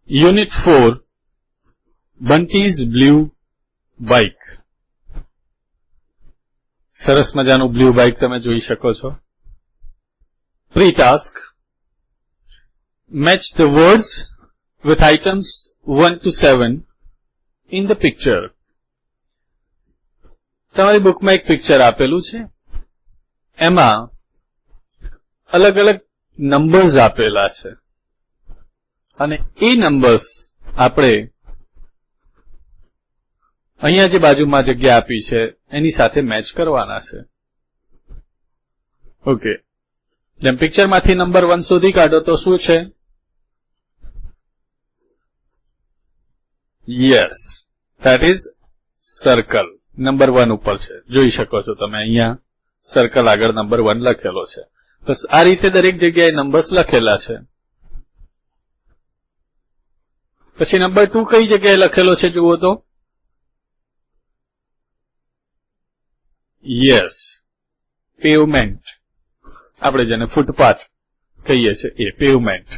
Unit 4, Bunty's Blue Bike. સરસ મજાનું blue bike તમે જોઈ શકો છો. Pre-task. Match the words with items 1 to 7 in the picture. તમારી બુકમાં એક પિક્ચર આપેલું છે. એમાં અલગ અલગ નંબર્સ આપેલા છે અને એ નંબર્સ આપણે અહીંયા જે બાજુમાં જગ્યા આપી છે એની સાથે મેચ કરવાના છે. ઓકે, જેમ પિક્ચરમાંથી નંબર 1 શોધી કાઢો તો શું છે? Yes, that is circle. Number 1 ઉપર છે, જોઈ શકો છો તમે અહીંયા સર્કલ આગળ નંબર 1 લખેલો છે. બસ આ રીતે દરેક જગ્યાએ નંબર્સ લખેલા છે. પછી નંબર 2 કઈ જગ્યાએ લખેલો છે જુઓ તો. Yes, pavement. આપણે જેને ફૂટપાથ કહીએ છીએ એ પેવમેન્ટ.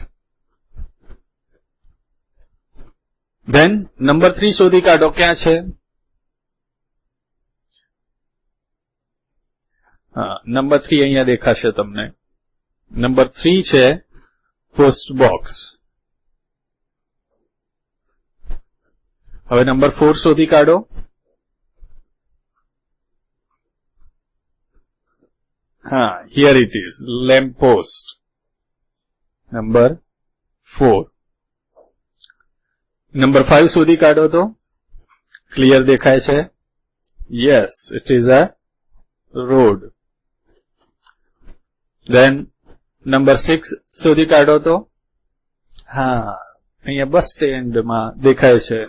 ધેન નંબર 3 શોધી કાઢો, ક્યાં છે? હા, નંબર 3 અહીંયા દેખાશે તમને. નંબર 3 છે પોસ્ટ બોક્સ. હવે નંબર 4 શોધી કાઢો. હા, here it is, lamp post. Number 4. Number 5 શોધી કાઢો તો ક્લિયર દેખાય છે. Yes, it is a road. Then number 6 શોધી કાઢો તો હા, અહીંયા બસ સ્ટેન્ડમાં દેખાય છે.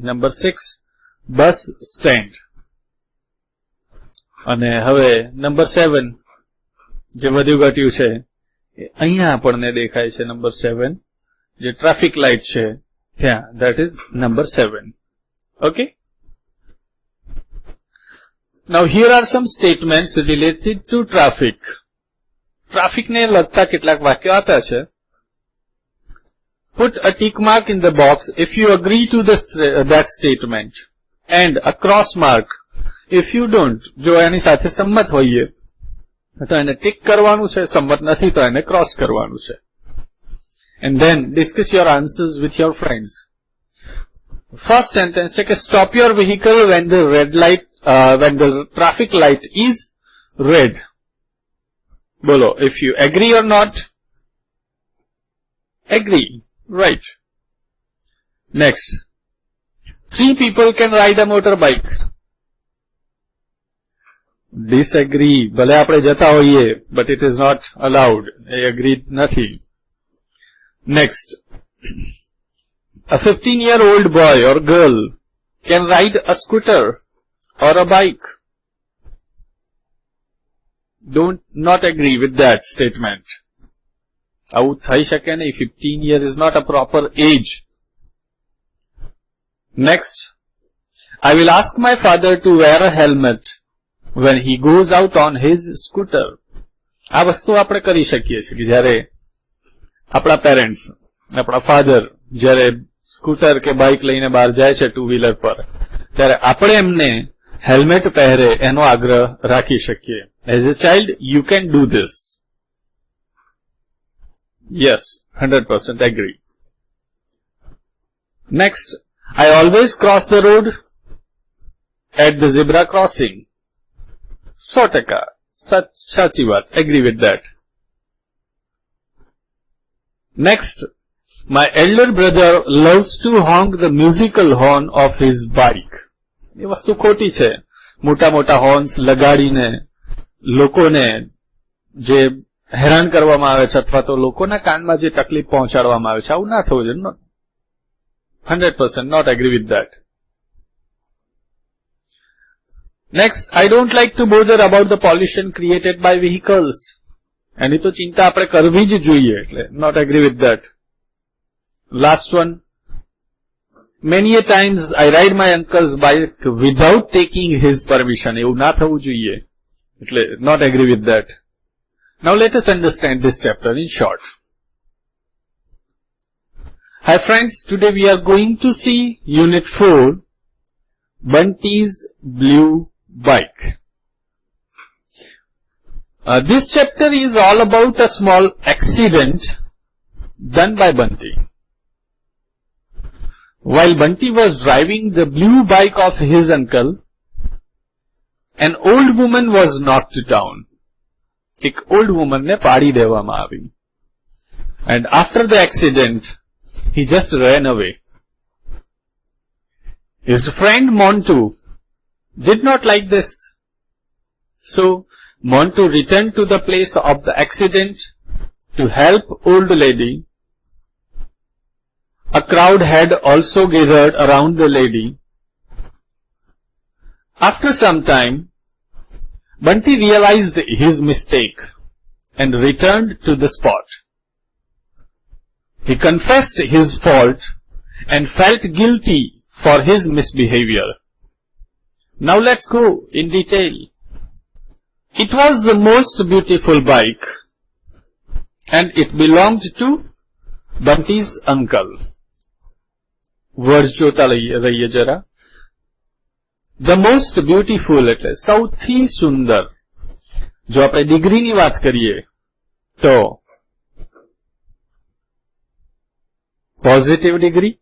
Number 6 bus stand. અને હવે નંબર 7 જે વધ્યું ઘટ્યું છે અહીંયા આપણને દેખાય છે. નંબર 7 જે ટ્રાફિક લાઇટ છે ત્યાં, that is number 7. Okay. Now here are some statements related to traffic. Traffic ને લગતા કેટલાક વાક્યો આપ્યા છે. Put a tick mark in the box if you agree to that statement and a cross mark if you don't. જો એની સાથે સંમત હોઈએ તો એને ટિક કરવાનું છે, સંમત નથી તો એને ક્રોસ કરવાનું છે. And then discuss your answers with your friends. First sentence છે કે stop your vehicle when the when the traffic light is red. બોલો, if you agree or not? Agree, right. Next, 3 people can ride a motorbike. Disagree. ભલે આપણે જતા હોઈએ, but it is not allowed. A agreed નથી. Next, a 15-year-old boy or girl can ride a scooter or a bike. Don't not agree with that statement. આવું થઈ શકે નહીં. 15 years is not a proper age. Next, I will ask my father to wear a helmet when he goes out on his scooter. આ વસ્તુ આપણે કરી શકીએ છીએ કે જ્યારે આપણા પેરેન્ટ્સ, આપણા ફાધર જ્યારે સ્કૂટર કે બાઇક લઈને બહાર જાય છે 2 વ્હીલર પર, ત્યારે આપણે એમને હેલ્મેટ પહેરે એનો આગ્રહ રાખી શકીએ. As a child you can do this. Yes, 100% agree. Next, I always cross the road at the zebra crossing. 100% સાચી વાત. Agree with that. Next, my elder brother loves to honk the musical horn of his bike. એ વસ્તુ ખોટી છે. મોટા મોટા horns લગાડીને લોકોને જે હેરાન કરવામાં આવે છે અથવા તો લોકોના કાનમાં જે તકલીફ પહોંચાડવામાં આવે છે, આવું ના થવું જોઈએ. 100% not agree with that. Next, I don't like to bother about the pollution created by vehicles. એની તો ચિંતા આપણે કરવી જ જોઈએ, એટલે not agree with that. Last one, many a times I ride my uncle's bike without taking his permission. એવું ના થવું જોઈએ, એટલે not agree with that. Now let us understand this chapter in short. Hi friends, today we are going to see Unit 4, Bunty's Blue Bike. This chapter is all about a small accident done by Bunty. While Bunty was driving the blue bike of his uncle, an old woman was knocked down. एक old woman ने पाड़ी देवामां आवी. And after the accident, he just ran away. His friend Montu did not like this. So, Montu returned to the place of the accident to help old lady. A crowd had also gathered around the lady. After some time, Bunty realized his mistake and returned to the spot. He confessed his fault and felt guilty for his misbehavior. Now let's go in detail. It was the most beautiful bike and it belonged to Bunty's uncle. Words જોતા રહીએ જરા. The most beautiful એટલે સૌથી સુંદર. જો આપણે ડિગ્રીની વાત કરીએ તો પોઝિટિવ ડિગ્રી,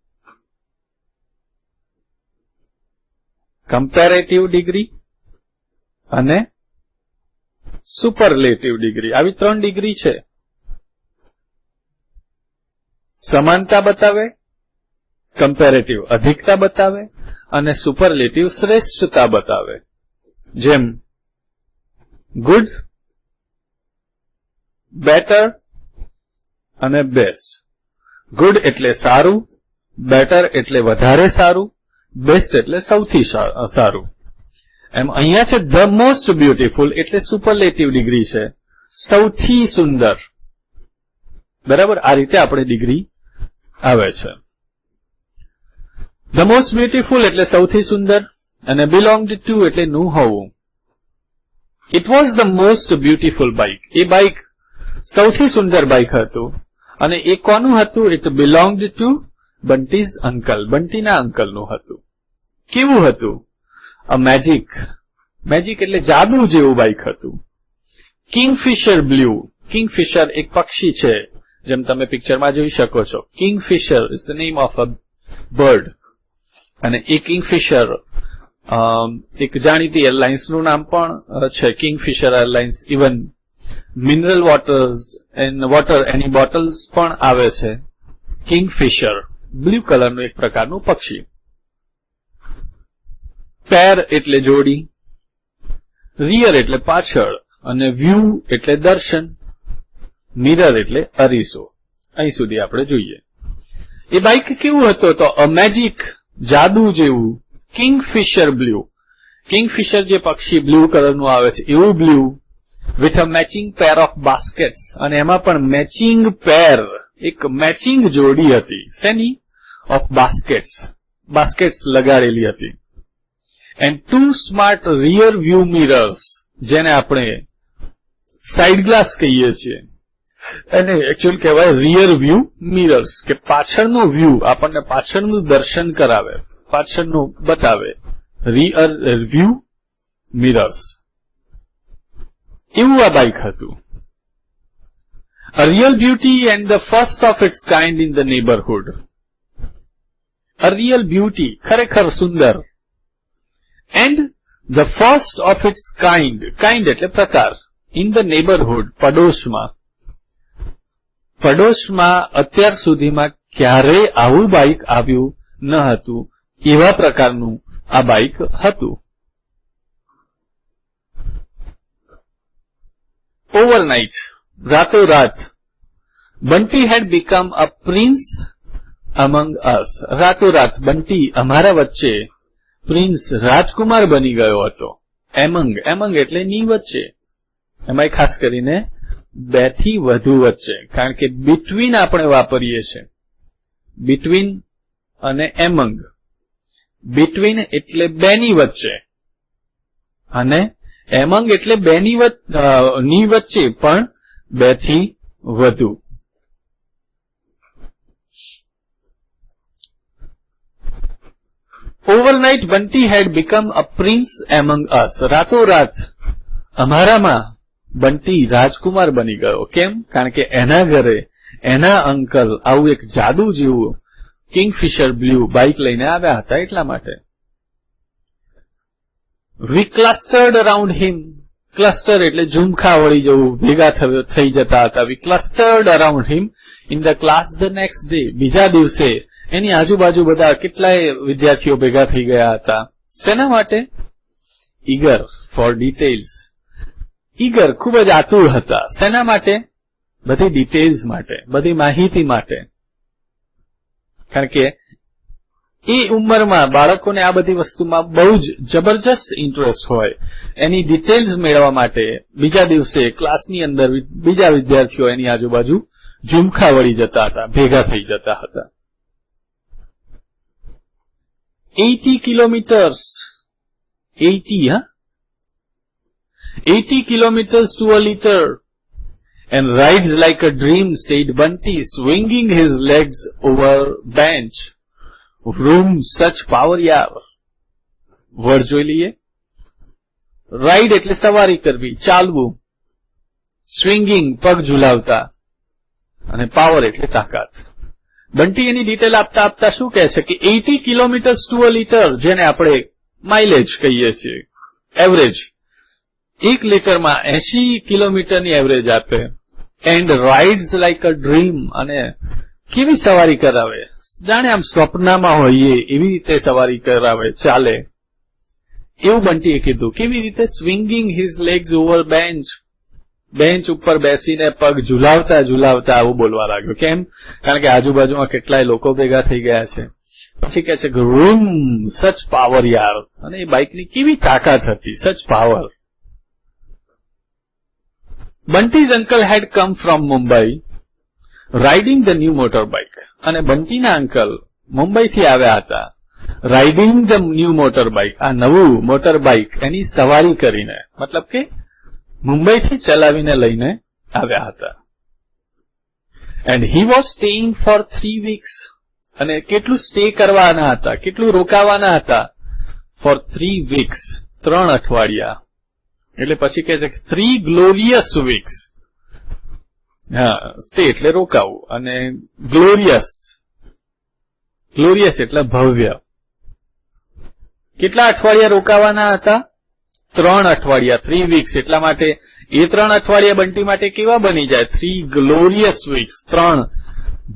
કમ્પેરેટિવ ડિગ્રી અને સુપરલેટિવ ડિગ્રી. આવી 3 ડિગ્રી છે. સમાનતા બતાવે, કમ્પેરેટિવ અધિકતા બતાવે અને સુપરલેટિવ શ્રેષ્ઠતા બતાવે. જેમ ગુડ, બેટર અને બેસ્ટ. ગુડ એટલે સારું, બેટર એટલે વધારે સારું, બેસ્ટ એટલે સૌથી સારું. એમ અહીંયા છે ધ મોસ્ટ બ્યુટીફુલ એટલે સુપરલેટિવ ડિગ્રી છે, સૌથી સુંદર. બરાબર, આ રીતે આપણે ડિગ્રી આવે છે. ધ મોસ્ટ બ્યુટીફુલ એટલે સૌથી સુંદર અને બિલોંગ્ડ ટુ એટલે નું હોવું. It was the most beautiful bike. એ બાઇક સૌથી સુંદર બાઇક હતું અને એ કોનું હતું? It belonged to Bunty's uncle. બંટીના અંકલનું હતું. કેવું હતું? A magic. મેજિક એટલે જાદુ જેવું બાઇક હતું. Kingfisher blue. કિંગફિશર એક પક્ષી છે, જેમ તમે પિક્ચરમાં જોઈ શકો છો. Kingfisher is the name of a bird. અને એ કિંગફિશર એક જાણીતી એરલાઇન્સનું નામ પણ છે, Kingfisher airlines. Even mineral water એની બોટલ્સ પણ આવે છે. કિંગફિશર બ્લુ કલરનું એક પ્રકારનું પક્ષી. પેર એટલે જોડી, રિયર એટલે પાછળ અને વ્યૂ એટલે દર્શન, મિરર એટલે અરીસો. અહીં સુધી આપણે જોઈએ. એ બાઇક કેવું હતું? તો અ મેજિક, જાદુ જેવું. Kingfisher blue. કિંગફિશર જે પક્ષી બ્લુ કલરનું આવે છે એવું blue, with a matching pair of baskets. અને એમાં પણ મેચિંગ પેર, એક મેચિંગ જોડી હતી. શેની? Of baskets. બાસ્કેટ્સ લગાડેલી હતી. And 2 smart rear view mirrors, જેને આપણે સાઇડ ગ્લાસ કહીએ છીએ. એને એકચ્યુઅલ કહેવાય રિયર વ્યૂ મિરર્સ, કે પાછળનો વ્યૂ આપણને પાછળનું દર્શન કરાવે, પાછળનું બતાવે. Rear view mirrors. એવું આ બાઇક હતું. A real beauty and the first of its kind in the neighborhood. A real beauty, ખરેખર સુંદર. And the first of its kind. kind એટલે પ્રકાર. In the neighborhood, પડોશમાં. પડોશમાં અત્યાર સુધીમાં ક્યારેય આવું બાઇક આવ્યું ન હતું, એવા પ્રકારનું આ બાઇક હતું. Overnight, રાતોરાત, Bunty had become a prince among us. રાતોરાત બંટી અમારા વચ્ચે પ્રિન્સ, રાજકુમાર બની ગયો હતો. એમંગ, એમંગ એટલે ની વચ્ચે. એમાં ખાસ કરીને 2 થી વધુ વચ્ચે, કારણ કે બિટવીન આપણે વાપરીએ છીએ. બિટવીન અને એમંગ. બિટવીન એટલે 2 ની વચ્ચે અને એમંગ એટલે 2 ની વચ્ચે પણ 2 થી વધુ. Overnight Bunty had become a prince among us. રાતોરાત અમારામાં બંટી રાજકુમાર બની ગયો. કેમ? કારણ કે એના ઘરે એના અંકલ આવું એક જાદુ જેવું કિંગફિશર બ્લુ બાઇક લઈને આવ્યા હતા એટલા માટે. We clustered around him. Cluster એટલે ઝુમખા વળી જવું, ભેગા થઈ જતા હતા. We clustered around him in the class the next day. બીજા દિવસે એની આજુબાજુ બધા કેટલાય વિદ્યાર્થીઓ ભેગા થઈ ગયા હતા. શેના માટે? Eager four details. ઈગર ખૂબ જ આતુર હતા. શેના માટે? બધી ડિટેલ્સ માટે, બધી માહિતી માટે. કારણ કે એ ઉંમરમાં બાળકોને આ બધી વસ્તુમાં બહુ જ જબરજસ્ત ઇન્ટરેસ્ટ હોય. એની ડિટેલ્સ મેળવવા માટે બીજા દિવસે ક્લાસની અંદર બીજા વિદ્યાર્થીઓ એની આજુબાજુ ઝુમખા વળી જતા હતા, ભેગા થઈ જતા હતા. 80 kilometers. 80 kilometers to a liter. And rides like a dream, said Bunty, swinging his legs over bench. Room such power, yaar. Word જોઈ લઈએ. રાઇડ એટલે સવારી કરવી, ચાલવું. સ્વિંગિંગ પગ ઝુલાવતા. અને પાવર એટલે તાકાત. બંટી એની ડિટેલ આપતા આપતા શું કહે છે કે 80 કિલોમીટર્સ ટુ અ લીટર, જેને આપણે માઇલેજ કહીએ છીએ, એવરેજ. 1 લીટરમાં 80 કિલોમીટરની એવરેજ આપે. And rides like a dream. અને કેવી સવારી કરાવે, જાણે આમ સ્વપ્નમાં હોઈએ એવી રીતે સવારી કરાવે, ચાલે. એવું બંટીએ કીધું. કેવી રીતે? Swinging his legs over bench. Bench ઉપર બેસીને પગ ઝુલાવતા ઝુલાવતા આવું બોલવા લાગ્યો. કેમ? કારણ કે આજુબાજુમાં કેટલાય લોકો ભેગા થઈ ગયા છે. પછી કહે છે કે રૂમ સચ પાવર યાર. અને એ બાઇકની કેવી તાકાત હતી, such power. Bunty's uncle had come from Mumbai riding the new motor bike. અને બંટીના અંકલ મુંબઈથી આવ્યા હતા riding the new motor bike. આ નવું મોટર બાઇક એની સવારી કરીને, મતલબ કે મુંબઈથી ચલાવીને લઈને આવ્યા હતા. And he was staying for 3 weeks. અને કેટલું સ્ટે કરવાના હતા, કેટલું રોકાવાના હતા? Four 3 weeks. 3 અઠવાડિયા. એટલે પછી કહે છે 3 glorious weeks. હા, સ્ટે એટલે રોકાવું, અને ગ્લોરિયસ એટલે ભવ્ય. કેટલા અઠવાડિયા રોકાવાના હતા? 3 અઠવાડિયા. 3 weeks. એટલા માટે એ 3 અઠવાડિયા બંટી માટે કેવા બની જાય? 3 glorious weeks. 3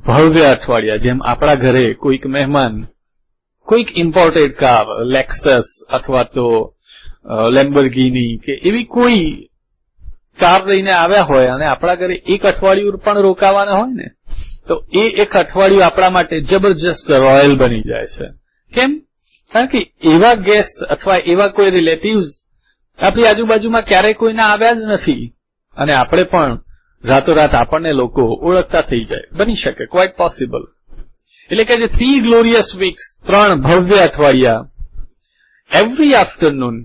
ભવ્ય અઠવાડિયા. જેમ આપણા ઘરે કોઈક મહેમાન કોઈક ઇમ્પોર્ટેડ કાર, લેક્સસ અથવા તો લેમ્બોર્ગિની કે એવી કોઈ કાર લઈને આવ્યા હોય અને આપણા ઘરે 1 અઠવાડિયું પણ રોકાવાના હોય ને, તો એ 1 અઠવાડિયું આપણા માટે જબરજસ્ત રોયલ બની જાય છે. કેમ? કારણ કે એવા ગેસ્ટ અથવા એવા કોઈ રિલેટિવ્સ આપણી આજુબાજુમાં ક્યારેય કોઈના આવ્યા જ નથી, અને આપણે પણ રાતોરાત આપણને લોકો ઓળખતા થઈ જાય. બની શકે, ક્વાઇટ પોસિબલ. એટલે કે જે 3 glorious weeks, 3 ભવ્ય અઠવાડિયા. Every afternoon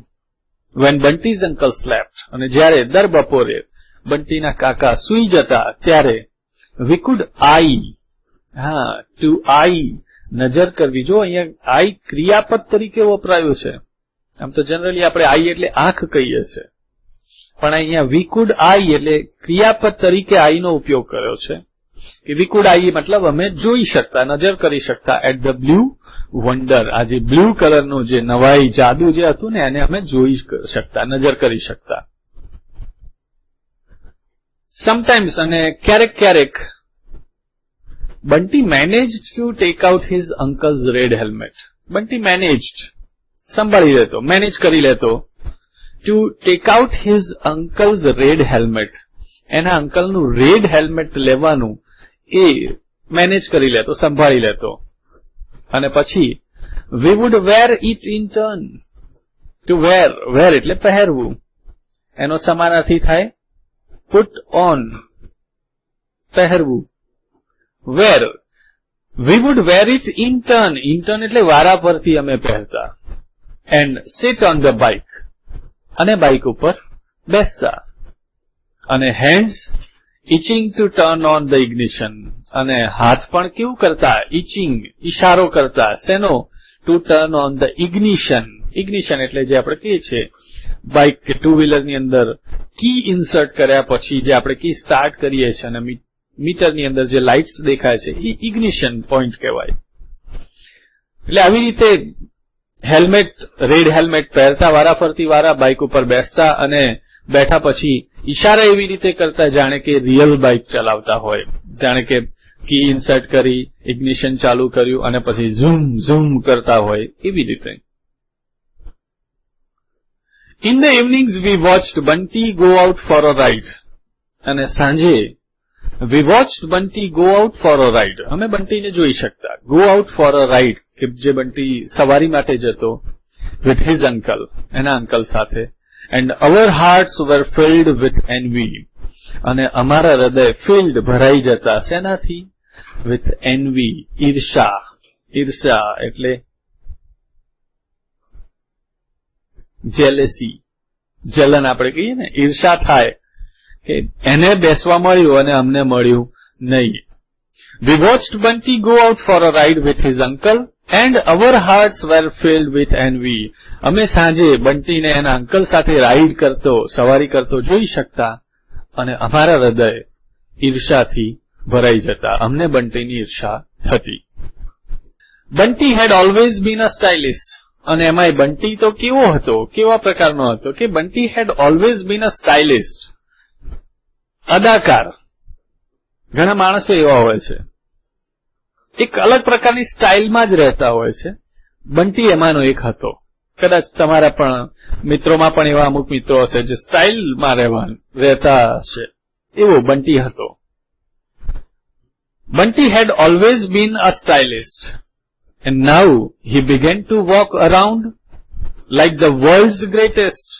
when Bunty's uncle slept. અને જ્યારે દર બપોરે બંટીના કાકા સૂઈ જતા ત્યારે we could eye. હા, to eye. નજર કરવી. જો અહીંયા આઈ ક્રિયાપદ તરીકે વપરાયું છે. આમ તો જનરલી આપણે આઈ એટલે આંખ કહીએ છીએ, પણ અહીંયા વી કુડ આઈ એટલે ક્રિયાપદ તરીકે આઈનો ઉપયોગ કર્યો છે. કે વી કુડ આઈ મતલબ અમે જોઈ શકતા, નજર કરી શકતા. At the blue wonder. આ જે બ્લુ કલરનું જે નવાઈ જાદુ જે હતું ને, એને અમે જોઈ શકતા, નજર કરી શકતા. સમટાઇમ્સ, અને ક્યારેક ક્યારેક Bunty managed to take out his uncle's red helmet. Bunty managed, સંભાળી લેતો, મેનેજ કરી લેતો. To take out his uncle's red helmet. એના અંકલનું રેડ હેલ્મેટ લેવાનું એ મેનેજ કરી લેતો, સંભાળી લેતો. અને પછી we would wear it in turn. To wear. Wear એટલે પહેરવું. એનો સમાનાર્થી થાય પુટ ઓન, પહેરવું. Wear. We would wear it in turn. In turn એટલે વારા પરથી અમે પહેરતા. And sit on the bike. અને બાઇક ઉપર બેસતા. અને hands itching to turn on the ignition. અને હાથ પણ કેવું કરતા? ઇચિંગ, ઇશારો કરતા. શેનો? to turn on the ignition. Ignition એટલે જે આપણે કહીએ છીએ બાઇક કે ટુ વ્હીલર ની અંદર કી ઇન્સર્ટ કર્યા પછી જે આપણે કી સ્ટાર્ટ કરીએ છીએ અને મીટરની અંદર જે લાઇટ્સ દેખાય છે એ ઇગ્નિશન પોઈન્ટ કહેવાય. એટલે આવી રીતે હેલ્મેટ, રેડ હેલ્મેટ પહેરતા વારાફરતી વારા બાઇક ઉપર બેસતા અને બેઠા પછી ઈશારા એવી રીતે કરતા જાણે કે રિયલ બાઇક ચલાવતા હોય, જાણે કે કી ઇન્સર્ટ કરી, ઇગ્નિશન ચાલુ કર્યું અને પછી ઝૂમ ઝૂમ કરતા હોય એવી રીતે. In the evenings we watched Bunty go out for a ride. અને સાંજે we watched Bunty go out for a ride. અમે બંટીને જોઈ શકતા. Go out for a ride કે જે બંટી સવારી માટે જતો with his uncle, એના અંકલ સાથે. And our hearts were filled with envy. અને અમારા હૃદય filled ભરાઈ જતા શેનાથી? With envy, ઈર્ષા. ઈર્ષા એટલે જેલેસી, જલન આપણે કહીએ ને, ઈર્ષા થાય કે એને બેસવા મળ્યું અને અમને મળ્યું નહીં. We watched Bunty go out for a ride with his uncle and our hearts were filled with envy. અમે સાંજે બંટીને એના અંકલ સાથે રાઈડ કરતો, સવારી કરતો જોઈ શકતા અને અમારા હૃદય ઈર્ષાથી ભરાઈ જતા. અમને બંટીની ઈર્ષા થતી. Bunty had always been a stylist. અને એમાંય બંટી તો કેવો હતો, કેવા પ્રકારનો હતો કે બંટી હેડ ઓલવેઝ બીન અ સ્ટાઇલિસ્ટ, અદાકાર. ઘણા માણસો એવા હોય છે, એક અલગ પ્રકારની સ્ટાઇલમાં જ રહેતા હોય છે. બંટી એમાંનો એક હતો. કદાચ તમારા પણ મિત્રોમાં પણ એવા અમુક મિત્રો હશે જે સ્ટાઇલમાં રહેતા હશે. એવો બંટી હતો. Bunty had always been a stylist. And now he began to walk around like the world's greatest,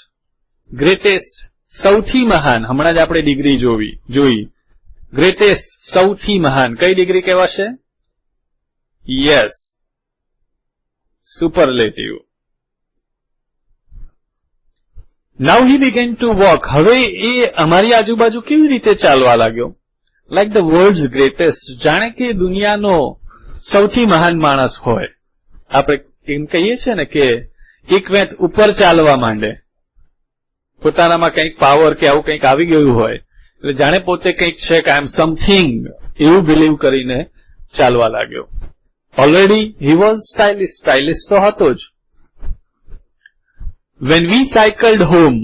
સૌથી મહાન. હમણાં જ આપણે ડિગ્રી જોઈ. ગ્રેટેસ્ટ, સૌથી મહાન. કઈ ડિગ્રી કહેવાશે? Yes, superlative. Now he began to walk. હવે એ અમારી આજુબાજુ કેવી રીતે ચાલવા લાગ્યો? Like the world's greatest, જાણે કે દુનિયાનો સૌથી મહાન માણસ હોય. આપણે એમ કહીએ છીએ ને કે એક વેત ઉપર ચાલવા માંડે, પોતાનામાં કંઈક પાવર કે આવું કંઈક આવી ગયું હોય એટલે જાણે પોતે કંઈક છે કે આઈ એમ સમથિંગ એવું બિલીવ કરીને ચાલવા લાગ્યો. Already he was stylish. Stylish તો હતો જ. When we સાયકલ્ડ home.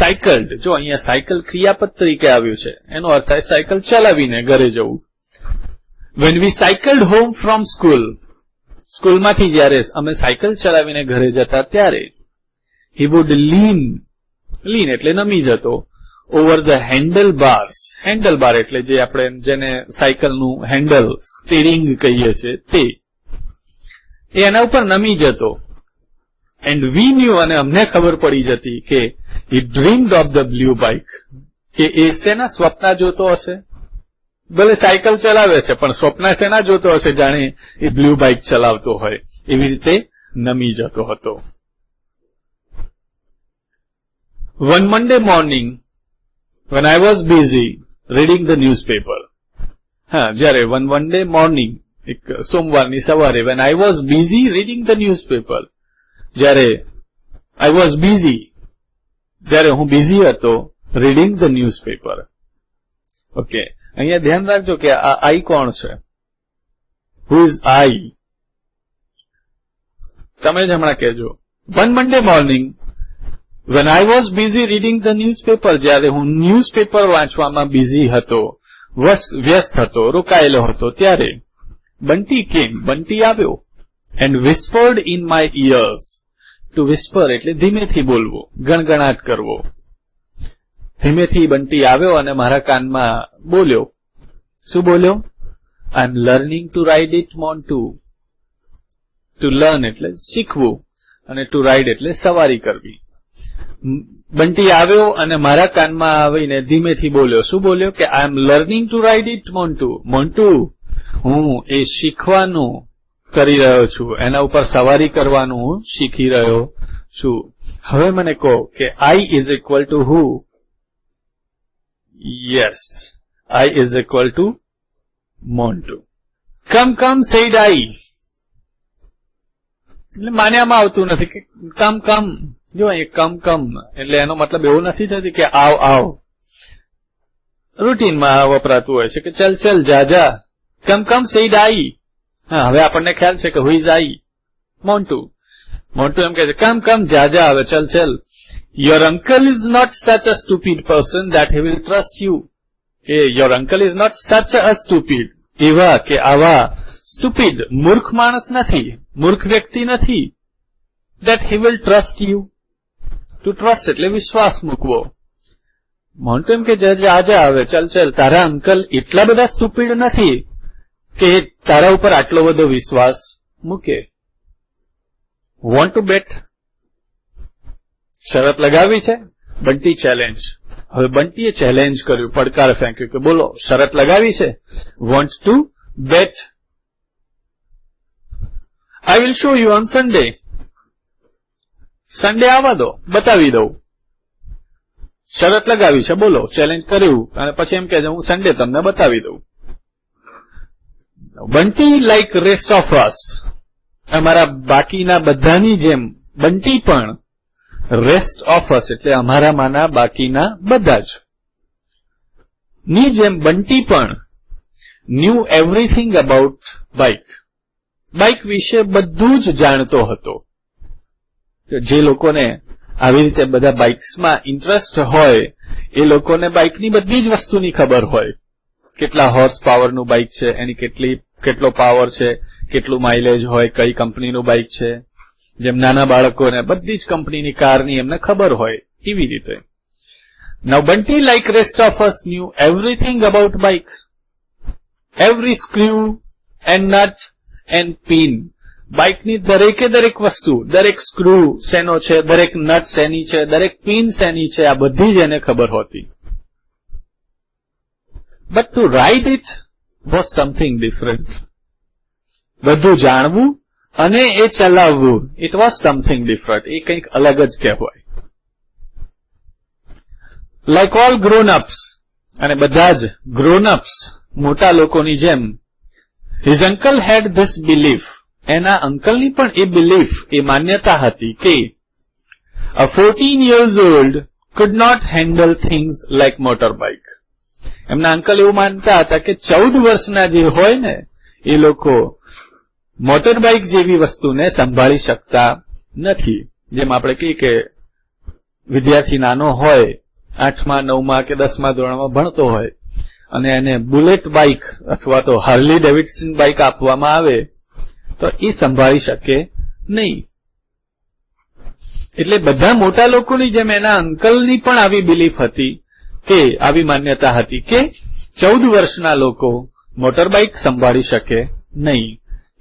સાયકલ્ડ, જો અહીંયા સાયકલ ક્રિયાપદ તરીકે આવ્યું છે, એનો અર્થ થાય સાયકલ ચલાવીને ઘરે જવું. When we cycled home from school, સ્કૂલમાંથી જ્યારે અમે સાયકલ ચલાવીને ઘરે જતા ત્યારે he would lean એટલે નમી જતો over the handlebars. હેન્ડલબાર એટલે જે આપણે જેને સાયકલનું હેન્ડલ, સ્ટીરિંગ કહીએ છીએ તે, એના ઉપર નમી જતો. And we knew, અને અમને ખબર પડી જતી કે he dreamed of the blue bike, કે એ શેના સ્વપ્ન જોતો હશે? ભલે સાયકલ ચલાવે છે પણ સ્વપ્ન શેના જોતો હશે? જાણે એ બ્લુ બાઇક ચલાવતો હોય એવી રીતે નમી જતો હતો. One Monday morning when I was busy reading the newspaper. જ્યારે one day morning, એક સોમવારની સવારે, when I was busy reading the newspaper, જ્યારે I was busy, જ્યારે હું બિઝી હતો reading the newspaper. ઓકે, અહીંયા ધ્યાન રાખજો કે આ આઈ કોણ છે? હુ ઇઝ આઈ? તમે જ હમણાં કહેજો. One Monday morning when I was busy reading the newspaper, જ્યારે હું ન્યૂઝપેપર વાંચવામાં બિઝી હતો, વ્યસ્ત હતો, રોકાયેલો હતો, ત્યારે બંટી કેમ, બંટી આવ્યો. And whispered in my ears. To whisper એટલે ધીમેથી બોલવું, ગણગણાટ કરવો. ધીમેથી બંટી આવ્યો અને મારા કાનમાં બોલ્યો. શું બોલ્યો? I am learning to ride it Montu. To learn એટલે શીખવું અને ટુ રાઇડ એટલે સવારી કરવી. બંટી આવ્યો અને મારા કાનમાં આવીને ધીમેથી બોલ્યો. શું બોલ્યો? કે I am learning to ride it Montu. Montu, હું એ શીખવાનું કરી રહ્યો છું, એના ઉપર સવારી કરવાનું હું શીખી રહ્યો છું. હવે મને કહો કે આઈ is equal to who? Yes, I is equal to Montu. Come, said I. એટલે માન્યામાં આવતું નથી કે કમ કમ, જો એ કમ કમ એટલે એનો મતલબ એવો નથી થતી કે આવ આવ. રૂટીનમાં વપરાતું હોય છે કે ચલ ચલ જા જા, કમ કમ સેડ આઈ. હા, હવે આપણને ખ્યાલ છે કે who is I? Montu. Montu એમ કહે છે કમ કમ જા જા, હવે ચલ ચલ. Your uncle is not such a stupid person that he will trust you. Your uncle is not such a stupid, એવા કે આવા સ્ટુપિડ મૂર્ખ માણસ નથી, મૂર્ખ વ્યક્તિ નથી. That he will trust you. To trust એટલે વિશ્વાસ મૂકવો. મોન્ટુ એમ કે જા જા, હવે ચલ ચલ. તારા અંકલ એટલા બધા સ્ટુપિડ નથી કે તારા ઉપર આટલો બધો વિશ્વાસ મૂકે. વોન્ટ ટુ બેટ? શરત લગાવી છે. બંટી ચેલેન્જ. હવે બંટીએ ચેલેન્જ કર્યું, પડકાર ફેંક્યું કે બોલો, શરત લગાવી છે. Want to bet? I will show you on Sunday. Sunday આવવા દો, બતાવી દઉં. શરત લગાવી છે, બોલો, ચેલેન્જ કર્યું, અને પછી એમ કે હું સન્ડે તમને બતાવી દઉં. બંટી લાઈક રેસ્ટ ઓફ અસ, અમારા બાકીના બધાની જેમ બંટી પણ રેસ્ટ ઓફ અસ એટલે અમારામાંના બાકીના બધા જ ની જેમ બંટી પણ new everything about bike. Bike વિશે બધું જ જાણતો હતો. જે લોકોને આવી રીતે બધા બાઇક્સમાં ઇન્ટરેસ્ટ હોય એ લોકોને બાઇકની બધી જ વસ્તુની ખબર હોય. કેટલા હોર્સ પાવરનું બાઇક છે, એની કેટલો પાવર છે, કેટલું માઇલેજ હોય, કઈ કંપનીનું બાઇક છે. જેમ નાના બાળકોને બધી જ કંપનીની કારની એમને ખબર હોય, એવી રીતે. Now Bunty like rest of us knew everything about bike. Every screw and nut and pin. બાઇકની દરેકે દરેક વસ્તુ, દરેક સ્ક્રૂ શેનો છે, દરેક નટ શેની છે, દરેક પિન શેની છે, આ બધી જ એને ખબર હોતી. But two ride it was something different. બધું જાણવું અને એ ચલાવવું, ઇટ વોઝ સમથિંગ ડિફરન્ટ. એ કંઈક અલગ જ કહેવાય. લાઈક ઓલ ગ્રોન અપ્સ, અને બધા જ ગ્રોન અપ્સ મોટા લોકોની જેમ, his uncle had this belief. એના અંકલની પણ એ બિલીફ, એ માન્યતા હતી કે a 14 years old could not handle things like motor bike. એમના અંકલ એવું માનતા હતા કે 14 વર્ષના જે હોય ને એ લોકો મોટર બાઇક જેવી વસ્તુને સંભાળી શકતા નથી. જેમ આપણે કહીએ કે વિદ્યાર્થી નાનો હોય, 8મા 9મા કે 10મા ધોરણમાં ભણતો હોય, અને એને બુલેટ બાઇક અથવા તો હાર્લી ડેવિડસન બાઇક આપવામાં આવે તો એ સંભાળી શકે નહીં. એટલે બધા મોટા લોકોની જેમ એના અંકલની પણ આવી બિલીફ હતી, કે આવી માન્યતા હતી કે 14 વર્ષના લોકો મોટર બાઇક સંભાળી શકે નહીં.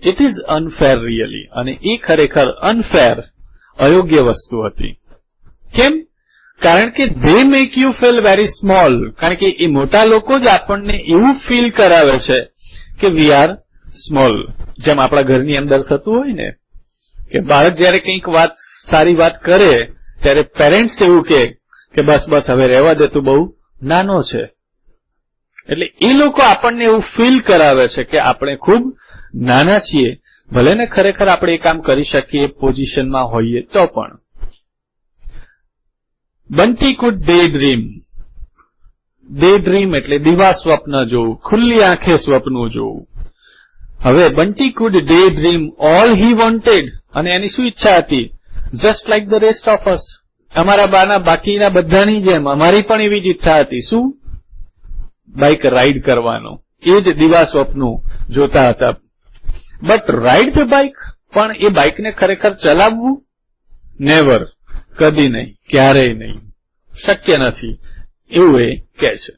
It is unfair really. અને એ ખરેખર અનફેર, અયોગ્ય વસ્તુ હતી. કેમ? કારણ કે they make you feel very small. કારણ કે એ મોટા લોકો જ આપણને એવું ફીલ કરાવે છે કે વી આર સ્મોલ. જેમ આપણા ઘરની અંદર થતું હોય ને કે બાળક જયારે કંઈક વાત, સારી વાત કરે ત્યારે પેરેન્ટ્સ એવું કે બસ બસ હવે રહેવા દે, તું બહુ નાનો છે. એટલે એ લોકો આપણને એવું ફીલ કરાવે છે કે આપણે ખૂબ નાના છીએ, ભલે ને ખરેખર આપણે એ કામ કરી શકીએ, પોઝિશનમાં હોઈએ તો પણ. Bunty food day dream. Day dream એટલે દિવા સ્વપ્ન જોવું, ખુલ્લી આંખે સ્વપ્ન જોવું. હવે Bunty food day dream all he wanted. અને એની શું ઈચ્છા હતી? Just like the rest of અસ. અમારા બાના બાકીના બધાની જેમ અમારી પણ એવી જ ઈચ્છા હતી. શું? બાઇક રાઈડ કરવાનો. એ જ દિવા સ્વપ્નો જોતા હતા. બટ રાઈડ ધ બાઇક, પણ એ બાઇકને ખરેખર ચલાવવું? નેવર. કદી નહીં, ક્યારેય નહીં, શક્ય નથી, એવું એ કહે છે.